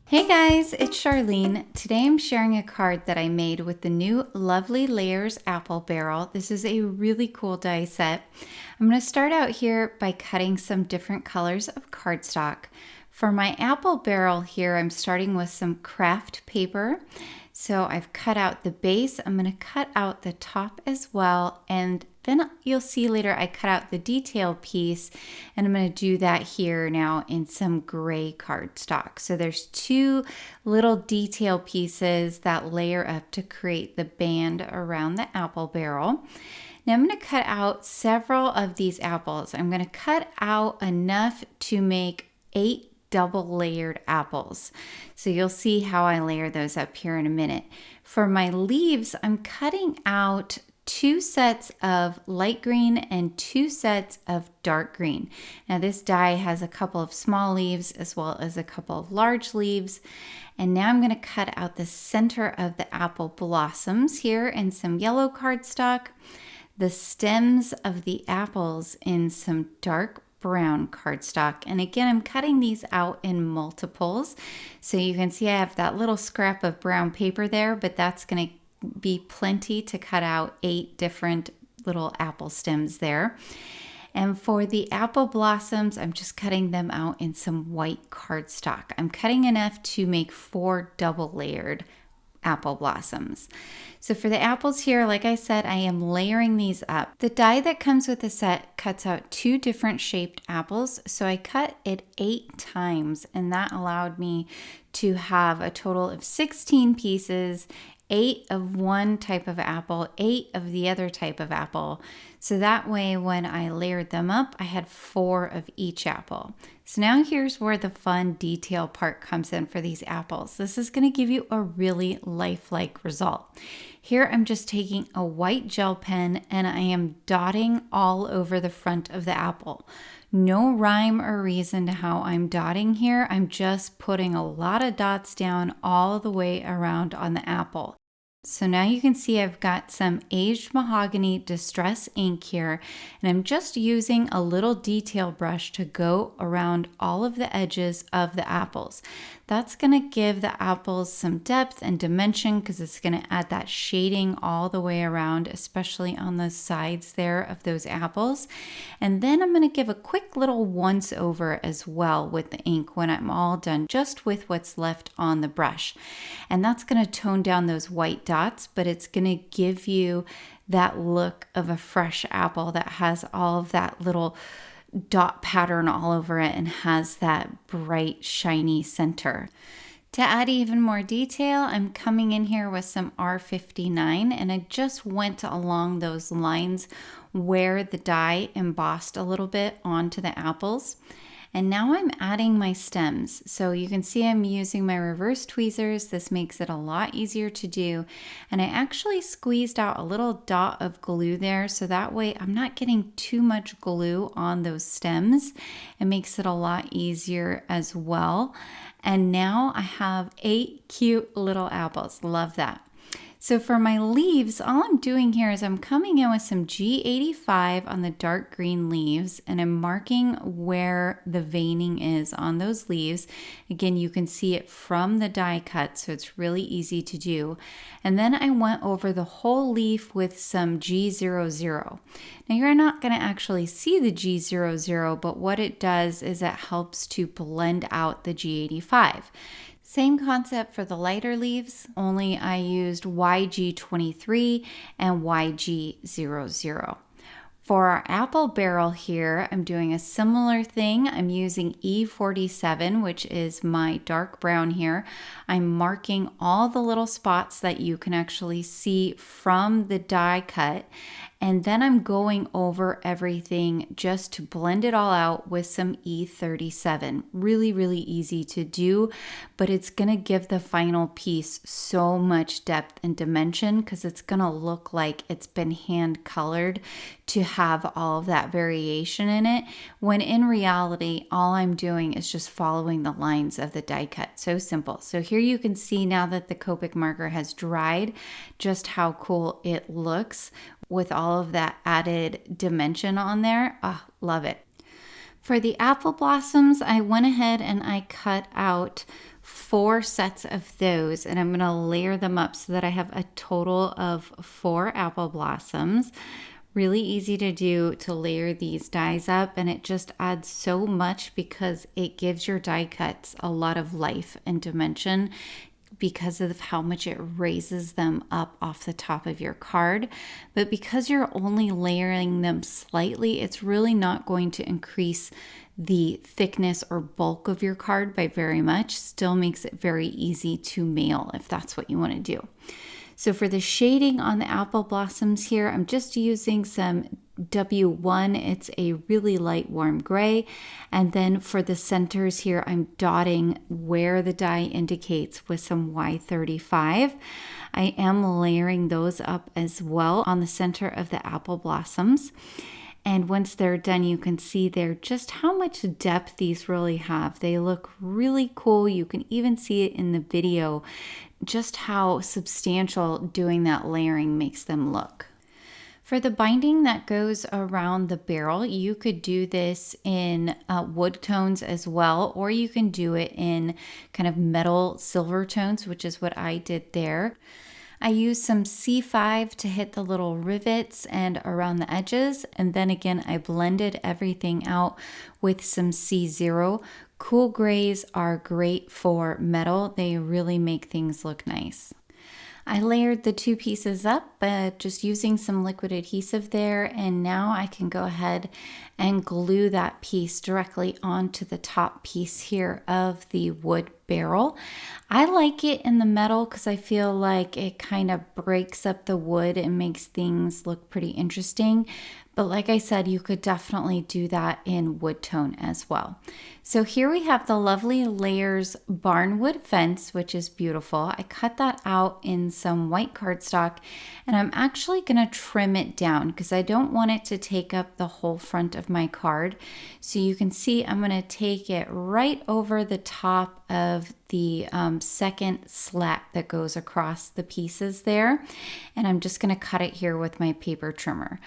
Hey guys, it's Charlene. Today I'm sharing a card that I made with the new Lovely Layers apple barrel. This is a really cool die set. I'm going to start out here by cutting some different colors of cardstock. For my apple barrel here, I'm starting with some craft paper. So I've cut out the base. I'm going to cut out the top as well, and then you'll see later I cut out the detail piece, and I'm going to do that here now in some gray cardstock. So there's two little detail pieces that layer up to create the band around the apple barrel. Now I'm going to cut out several of these apples. I'm going to cut out enough to make 8 double layered apples. So you'll see how I layer those up here in a minute. For my leaves, I'm cutting out 2 sets of light green and 2 sets of dark green. Now this die has a couple of small leaves as well as a couple of large leaves. And now I'm going to cut out the center of the apple blossoms here in some yellow cardstock, the stems of the apples in some dark brown cardstock. And again, I'm cutting these out in multiples. So you can see I have that little scrap of brown paper there, but that's going to be plenty to cut out 8 different little apple stems there. And for the apple blossoms, I'm just cutting them out in some white cardstock. I'm cutting enough to make 4 double layered apple blossoms. So for the apples here, like I said, I am layering these up. The die that comes with the set cuts out 2 different shaped apples. So I cut it 8 times, and that allowed me to have a total of 16 pieces, 8 of one type of apple, 8 of the other type of apple. So that way when I layered them up, I had 4 of each apple. So now here's where the fun detail part comes in for these apples. This is going to give you a really lifelike result. Here I'm just taking a white gel pen and I am dotting all over the front of the apple. No rhyme or reason to how I'm dotting here. I'm just putting a lot of dots down all the way around on the apple. So now you can see I've got some aged mahogany distress ink here, and I'm just using a little detail brush to go around all of the edges of the apples. That's going to give the apples some depth and dimension because it's going to add that shading all the way around, especially on the sides there of those apples. And then I'm going to give a quick little once over as well with the ink when I'm all done, just with what's left on the brush. And that's going to tone down those white dots, but it's going to give you that look of a fresh apple that has all of that little dot pattern all over it and has that bright shiny center. To add even more detail, I'm coming in here with some R59, and I just went along those lines where the die embossed a little bit onto the apples. And now I'm adding my stems. So you can see I'm using my reverse tweezers. This makes it a lot easier to do. And I actually squeezed out a little dot of glue there, so that way I'm not getting too much glue on those stems. It makes it a lot easier as well. And now I have 8 cute little apples. Love that. So for my leaves, all I'm doing here is I'm coming in with some G85 on the dark green leaves, and I'm marking where the veining is on those leaves. Again, you can see it from the die cut, so it's really easy to do. And then I went over the whole leaf with some G00. Now you're not going to actually see the G00, but what it does is it helps to blend out the G85. Same concept for the lighter leaves, only I used YG23 and YG00. For our apple barrel here, I'm doing a similar thing. I'm using E47, which is my dark brown here. I'm marking all the little spots that you can actually see from the die cut. And then I'm going over everything just to blend it all out with some E37. Really, really easy to do, but it's going to give the final piece so much depth and dimension because it's going to look like it's been hand colored to have all of that variation in it, when in reality, all I'm doing is just following the lines of the die cut. So simple. So here you can see now that the Copic marker has dried, just how cool it looks with all of that added dimension on there. Oh, love it. For the apple blossoms, I went ahead and I cut out 4 sets of those, and I'm going to layer them up so that I have a total of 4 apple blossoms. Really easy to do to layer these dies up, and it just adds so much because it gives your die cuts a lot of life and dimension because of how much it raises them up off the top of your card. But because you're only layering them slightly, it's really not going to increase the thickness or bulk of your card by very much. Still makes it very easy to mail if that's what you want to do. So for the shading on the apple blossoms here, I'm just using some W1. It's a really light warm gray. And then for the centers here, I'm dotting where the die indicates with some Y35. I am layering those up as well on the center of the apple blossoms. And once they're done, you can see there just how much depth these really have. They look really cool. You can even see it in the video, just how substantial doing that layering makes them look. For the binding that goes around the barrel, you could do this in wood tones as well, or you can do it in kind of metal silver tones, which is what I did there. I used some C5 to hit the little rivets and around the edges, and then again I blended everything out with some C0. Cool grays are great for metal. They really make things look nice. I layered the 2 pieces up, just using some liquid adhesive there, and now I can go ahead and glue that piece directly onto the top piece here of the wood barrel. I like it in the metal because I feel like it kind of breaks up the wood and makes things look pretty interesting. But like I said, you could definitely do that in wood tone as well. So here we have the lovely Layers barnwood fence, which is beautiful. I cut that out in some white cardstock, and I'm actually going to trim it down because I don't want it to take up the whole front of my card. So you can see I'm going to take it right over the top of the second slat that goes across the pieces there, and I'm just going to cut it here with my paper trimmer.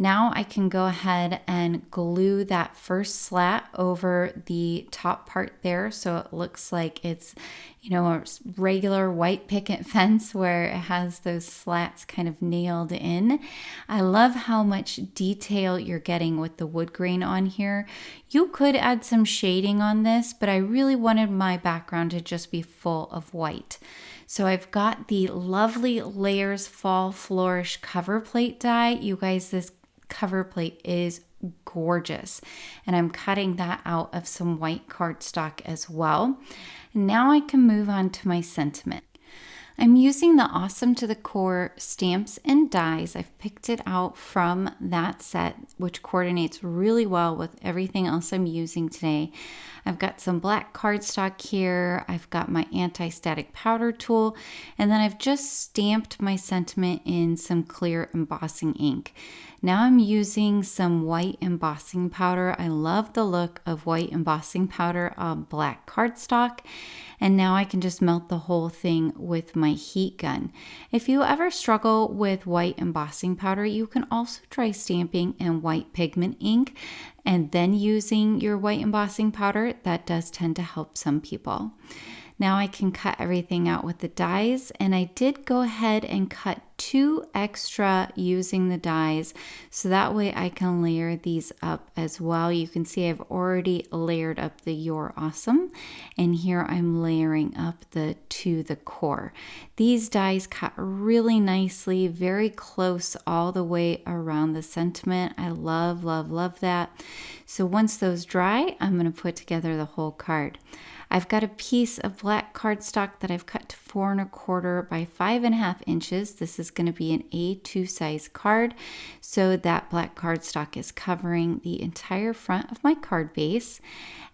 Now I can go ahead and glue that first slat over the top part there so it looks like it's, you know, a regular white picket fence where it has those slats kind of nailed in. I love how much detail you're getting with the wood grain on here. You could add some shading on this, but I really wanted my background to just be full of white. So I've got the lovely Layers Fall Flourish cover plate die. You guys, this cover plate is gorgeous, and I'm cutting that out of some white cardstock as well. Now I can move on to my sentiment. I'm using the Awesome to the Core stamps and dies. I've picked it out from that set, which coordinates really well with everything else I'm using today. I've got some black cardstock here. I've got my anti-static powder tool, and then I've just stamped my sentiment in some clear embossing ink. Now I'm using some white embossing powder. I love the look of white embossing powder on black cardstock. And now I can just melt the whole thing with my heat gun. If you ever struggle with white embossing powder, you can also try stamping in white pigment ink and then using your white embossing powder. That does tend to help some people. Now I can cut everything out with the dies, and I did go ahead and cut 2 extra using the dies, so that way I can layer these up as well. You can see I've already layered up the You're Awesome, and here I'm layering up the To the Core. These dies cut really nicely, very close all the way around the sentiment. I love, love, love that. So once those dry, I'm going to put together the whole card. I've got a piece of black cardstock that I've cut to 4 1/4 by 5 1/2 inches. This is going to be an A2 size card, so that black cardstock is covering the entire front of my card base.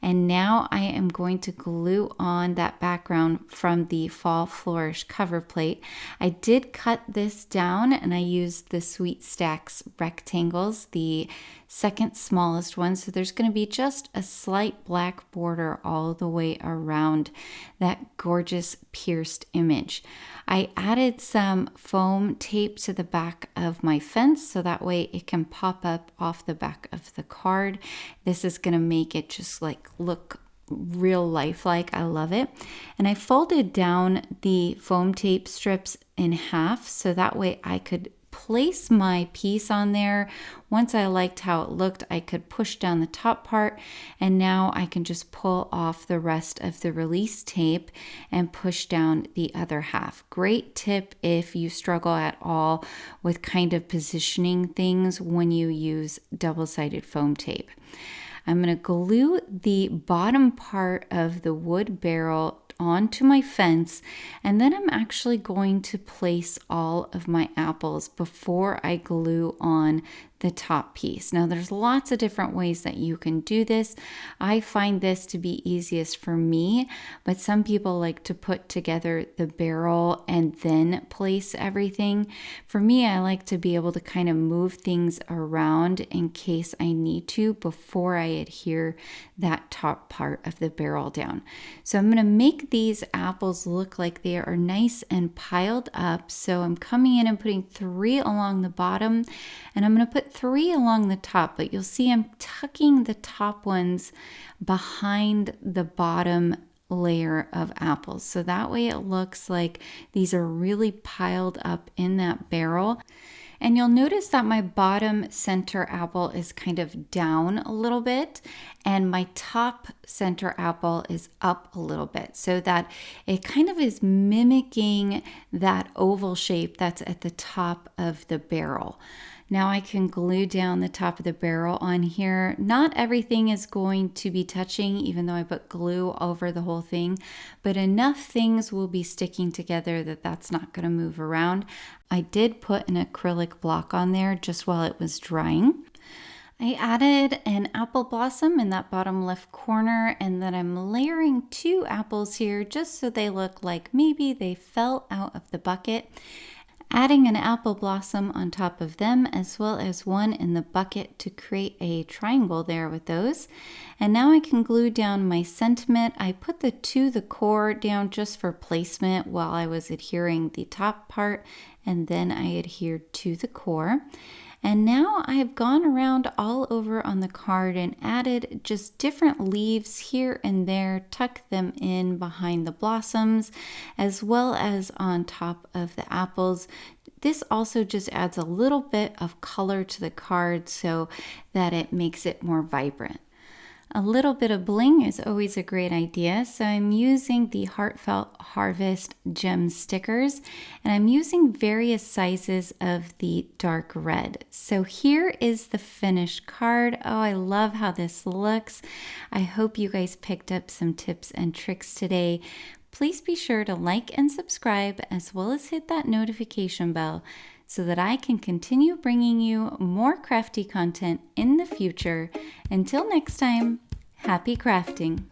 And now I am going to glue on that background from the Fall Flourish cover plate. I did cut this down, and I used the Sweet Stacks rectangles, the second smallest one. So there's going to be just a slight black border all the way around that gorgeous pierced image. I added some foam tape to the back of my fence so that way it can pop up off the back of the card. This is going to make it just like look real lifelike. I love it. And I folded down the foam tape strips in half so that way I could place my piece on there. Once I liked how it looked, I could push down the top part, and now I can just pull off the rest of the release tape and push down the other half. Great tip if you struggle at all with kind of positioning things when you use double-sided foam tape. I'm going to glue the bottom part of the wood barrel onto my fence, and then I'm actually going to place all of my apples before I glue on the top piece. Now there's lots of different ways that you can do this. I find this to be easiest for me, but some people like to put together the barrel and then place everything. For me, I like to be able to kind of move things around in case I need to before I adhere that top part of the barrel down. So I'm going to make these apples look like they are nice and piled up. So I'm coming in and putting 3 along the bottom, and I'm going to put 3 along the top, but you'll see I'm tucking the top ones behind the bottom layer of apples. So that way it looks like these are really piled up in that barrel. And you'll notice that my bottom center apple is kind of down a little bit, and my top center apple is up a little bit, so that it kind of is mimicking that oval shape that's at the top of the barrel. Now I can glue down the top of the barrel on here. Not everything is going to be touching, even though I put glue over the whole thing, but enough things will be sticking together that that's not going to move around. I did put an acrylic block on there just while it was drying. I added an apple blossom in that bottom left corner, and then I'm layering 2 apples here just so they look like maybe they fell out of the bucket. Adding an apple blossom on top of them, as well as one in the bucket to create a triangle there with those. And now I can glue down my sentiment. I put the to the core down just for placement while I was adhering the top part, and then I adhered to the core. And now I have gone around all over on the card and added just different leaves here and there, tucked them in behind the blossoms, as well as on top of the apples. This also just adds a little bit of color to the card so that it makes it more vibrant. A little bit of bling is always a great idea, so I'm using the Heartfelt Harvest gem stickers, and I'm using various sizes of the dark red. So here is the finished card. Oh, I love how this looks. I hope you guys picked up some tips and tricks today. Please be sure to like and subscribe, as well as hit that notification bell so that I can continue bringing you more crafty content in the future. Until next time, happy crafting!